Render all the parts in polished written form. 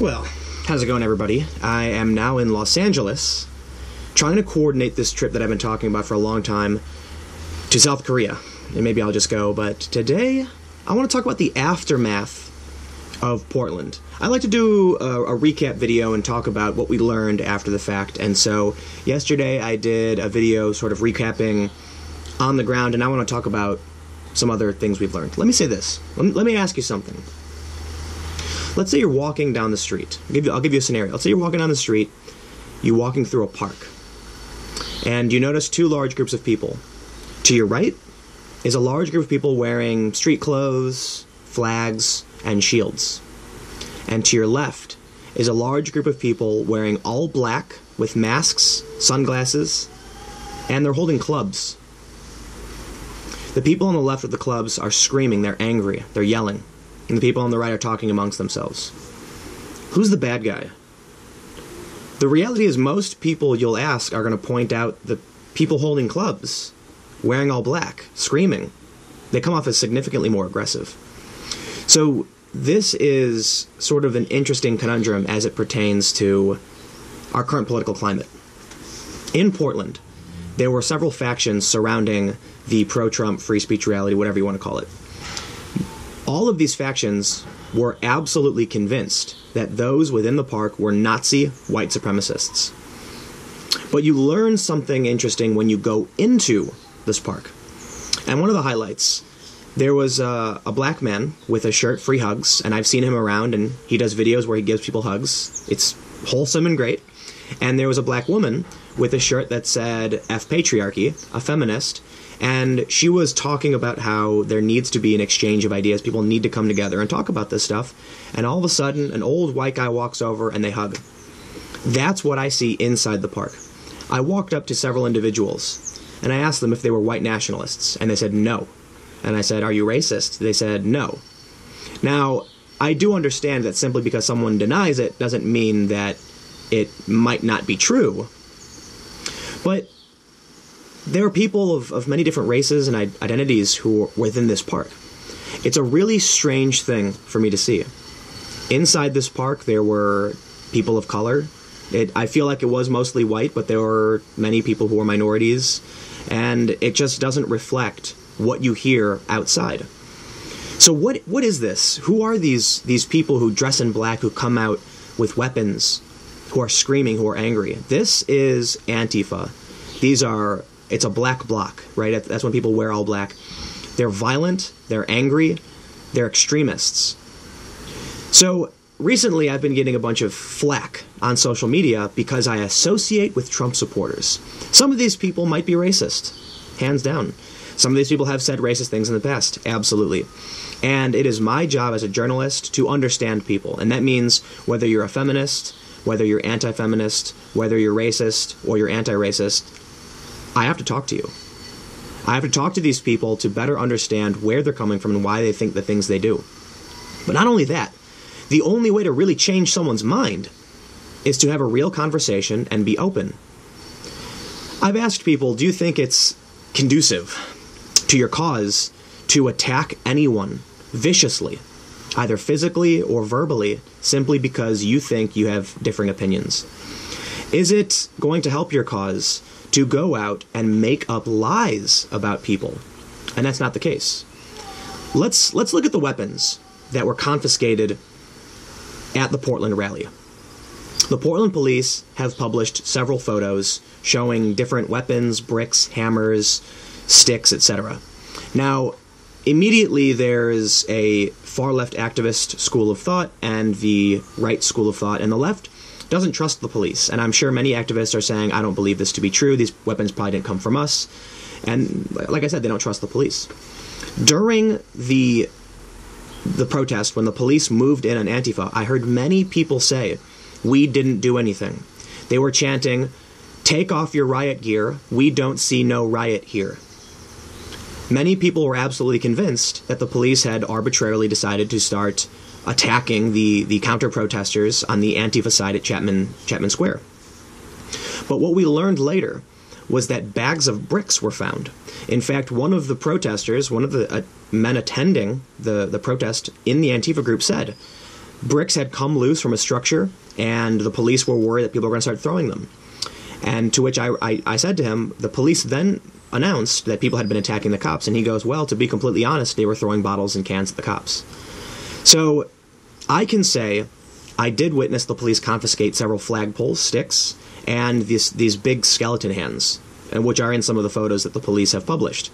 Well, how's it going, everybody? I am now in Los Angeles, trying to coordinate this trip that I've been talking about for a long time to South Korea. And maybe I'll just go, but today I want to talk about the aftermath of Portland. I like to do a recap video and talk about what we learned after the fact. And so yesterday I did a video sort of recapping on the ground, and I want to talk about some other things we've learned. Let me say this. Let me ask you something. Let's say you're walking down the street. I'll give you a scenario. Let's say you're walking down the street, you're walking through a park, and you notice two large groups of people. To your right is a large group of people wearing street clothes, flags, and shields. And to your left is a large group of people wearing all black with masks, sunglasses, and they're holding clubs. The people on the left with the clubs are screaming, they're angry, they're yelling. And the people on the right are talking amongst themselves. Who's the bad guy? The reality is most people you'll ask are going to point out the people holding clubs, wearing all black, screaming. They come off as significantly more aggressive. So this is sort of an interesting conundrum as it pertains to our current political climate. In Portland, there were several factions surrounding the pro-Trump free speech rally, whatever you want to call it. All of these factions were absolutely convinced that those within the park were Nazi white supremacists. But you learn something interesting when you go into this park. And one of the highlights, there was a black man with a shirt, Free Hugs, and I've seen him around, and he does videos where he gives people hugs. It's wholesome and great. And there was a black woman with a shirt that said F Patriarchy, a feminist, and she was talking about how there needs to be an exchange of ideas. People need to come together and talk about this stuff. And all of a sudden, an old white guy walks over and they hug. That's what I see inside the park. I walked up to several individuals and I asked them if they were white nationalists, and they said no. And I said, "Are you racist?" They said no. Now, I do understand that simply because someone denies it doesn't mean that it might not be true. But there are people of many different races and identities who are within this park. It's a really strange thing for me to see. Inside this park, there were people of color. I feel like it was mostly white, but there were many people who were minorities, and it just doesn't reflect what you hear outside. So what is this? Who are these people who dress in black, who come out with weapons, who are screaming, who are angry? This is Antifa. It's a black bloc, right? That's when people wear all black. They're violent, they're angry, they're extremists. So recently I've been getting a bunch of flack on social media because I associate with Trump supporters. Some of these people might be racist, hands down. Some of these people have said racist things in the past, absolutely. And it is my job as a journalist to understand people. And that means whether you're a feminist, whether you're anti-feminist, whether you're racist or you're anti-racist, I have to talk to you. I have to talk to these people to better understand where they're coming from and why they think the things they do. But not only that, the only way to really change someone's mind is to have a real conversation and be open. I've asked people, do you think it's conducive to your cause to attack anyone viciously, either physically or verbally, simply because you think you have differing opinions? Is it going to help your cause to go out and make up lies about people? And that's not the case. Let's look at the weapons that were confiscated at the Portland rally. The Portland police have published several photos showing different weapons, bricks, hammers, sticks, etc. Now, immediately there's a far-left activist school of thought and the right school of thought, and the left doesn't trust the police. And I'm sure many activists are saying, I don't believe this to be true. These weapons probably didn't come from us. And like I said, they don't trust the police. During the protest, when the police moved in on Antifa, I heard many people say, we didn't do anything. They were chanting, take off your riot gear. We don't see no riot here. Many people were absolutely convinced that the police had arbitrarily decided to start attacking the counter-protesters on the Antifa side at Chapman Square. But what we learned later was that bags of bricks were found. In fact, one of the protesters, one of the men attending the protest in the Antifa group said, bricks had come loose from a structure, and the police were worried that people were going to start throwing them. And to which I said to him, the police then announced that people had been attacking the cops, and he goes, well, to be completely honest, they were throwing bottles and cans at the cops. So I can say I did witness the police confiscate several flagpoles, sticks, and these big skeleton hands, which are in some of the photos that the police have published.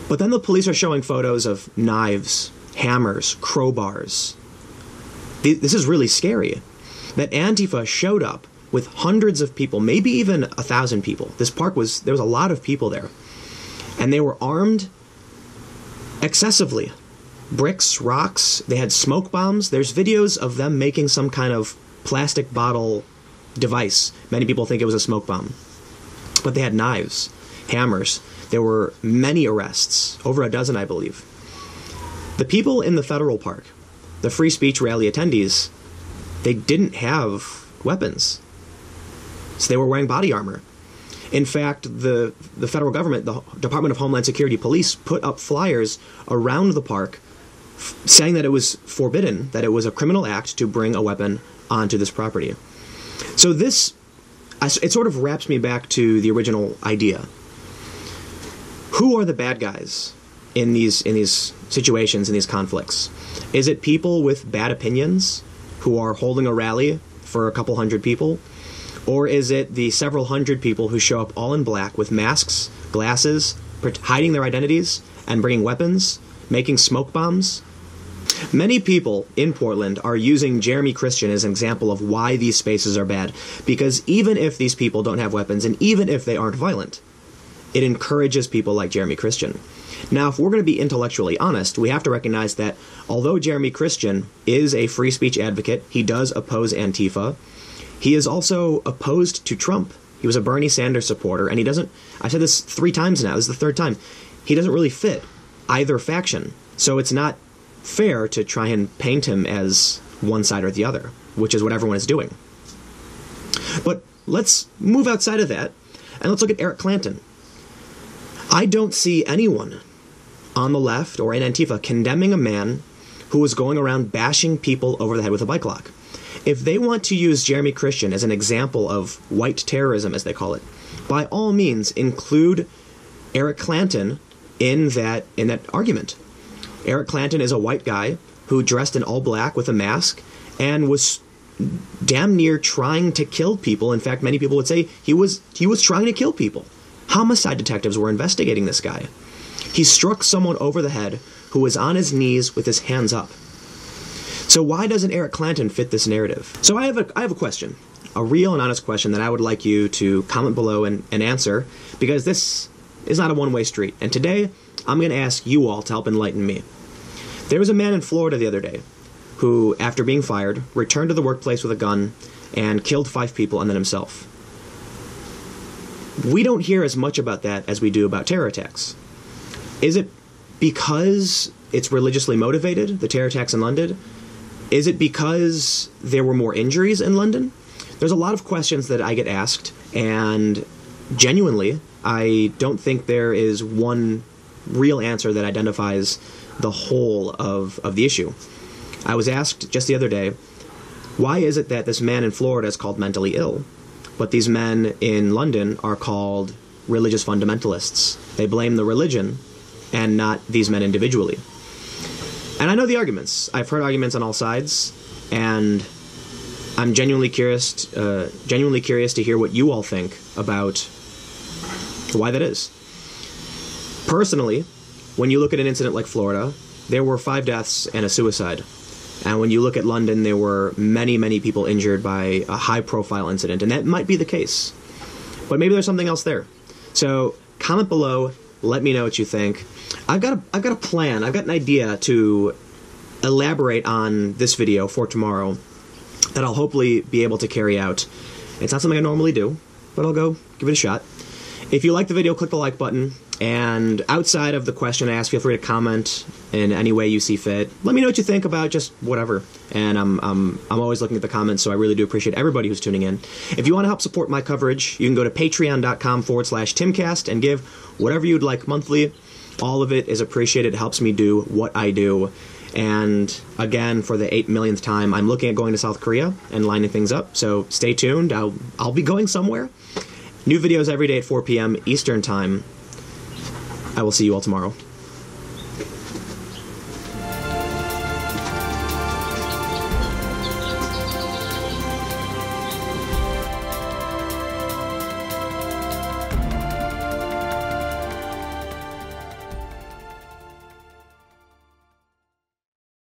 But then the police are showing photos of knives, hammers, crowbars. This is really scary. That Antifa showed up with hundreds of people, maybe even 1,000 people. There was a lot of people there. And they were armed excessively. Bricks, rocks, they had smoke bombs. There's videos of them making some kind of plastic bottle device. Many people think it was a smoke bomb. But they had knives, hammers. There were many arrests, over a dozen, I believe. The people in the Federal Park, the free speech rally attendees, they didn't have weapons. So they were wearing body armor. In fact, the federal government, the Department of Homeland Security police, put up flyers around the park saying that it was forbidden, that it was a criminal act to bring a weapon onto this property. So it sort of wraps me back to the original idea. Who are the bad guys in these situations, in these conflicts? Is it people with bad opinions who are holding a rally for a couple hundred people? Or is it the several hundred people who show up all in black with masks, glasses, hiding their identities, and bringing weapons, making smoke bombs? Many people in Portland are using Jeremy Christian as an example of why these spaces are bad, because even if these people don't have weapons, and even if they aren't violent, it encourages people like Jeremy Christian. Now, if we're going to be intellectually honest, we have to recognize that although Jeremy Christian is a free speech advocate, he does oppose Antifa, he is also opposed to Trump. He was a Bernie Sanders supporter, and he doesn't, I've said this 3 times now, this is the 3rd time, he doesn't really fit either faction. So it's not fair to try and paint him as one side or the other, which is what everyone is doing. But let's move outside of that, and let's look at Eric Clanton. I don't see anyone on the left or in Antifa condemning a man who was going around bashing people over the head with a bike lock. If they want to use Jeremy Christian as an example of white terrorism, as they call it, by all means include Eric Clanton in that argument. Eric Clanton is a white guy who dressed in all black with a mask and was damn near trying to kill people. In fact, many people would say he was trying to kill people. Homicide detectives were investigating this guy. He struck someone over the head who was on his knees with his hands up. So why doesn't Eric Clanton fit this narrative? So I have a question, a real and honest question that I would like you to comment below and answer, because this is not a one-way street. And today, I'm going to ask you all to help enlighten me. There was a man in Florida the other day who, after being fired, returned to the workplace with a gun and killed 5 people and then himself. We don't hear as much about that as we do about terror attacks. Is it because it's religiously motivated, the terror attacks in London? Is it because there were more injuries in London? There's a lot of questions that I get asked, and genuinely, I don't think there is one real answer that identifies the whole of the issue. I was asked just the other day, why is it that this man in Florida is called mentally ill, but these men in London are called religious fundamentalists? They blame the religion and not these men individually. And I know the arguments. I've heard arguments on all sides, and I'm genuinely curious to hear what you all think about why that is. Personally, when you look at an incident like Florida, there were 5 deaths and a suicide. And when you look at London, there were many, many people injured by a high-profile incident, and that might be the case. But maybe there's something else there. So comment below. Let me know what you think. I've got a plan. I've got an idea to elaborate on this video for tomorrow that I'll hopefully be able to carry out. It's not something I normally do, but I'll go give it a shot. If you like the video, click the like button. And outside of the question I asked, feel free to comment in any way you see fit. Let me know what you think about just whatever. And I'm always looking at the comments, so I really do appreciate everybody who's tuning in. If you want to help support my coverage, you can go to patreon.com/Timcast and give whatever you'd like monthly. All of it is appreciated. It helps me do what I do. And again, for the 8 millionth time, I'm looking at going to South Korea and lining things up. So stay tuned. I'll be going somewhere. New videos every day at 4 p.m. Eastern Time. I will see you all tomorrow.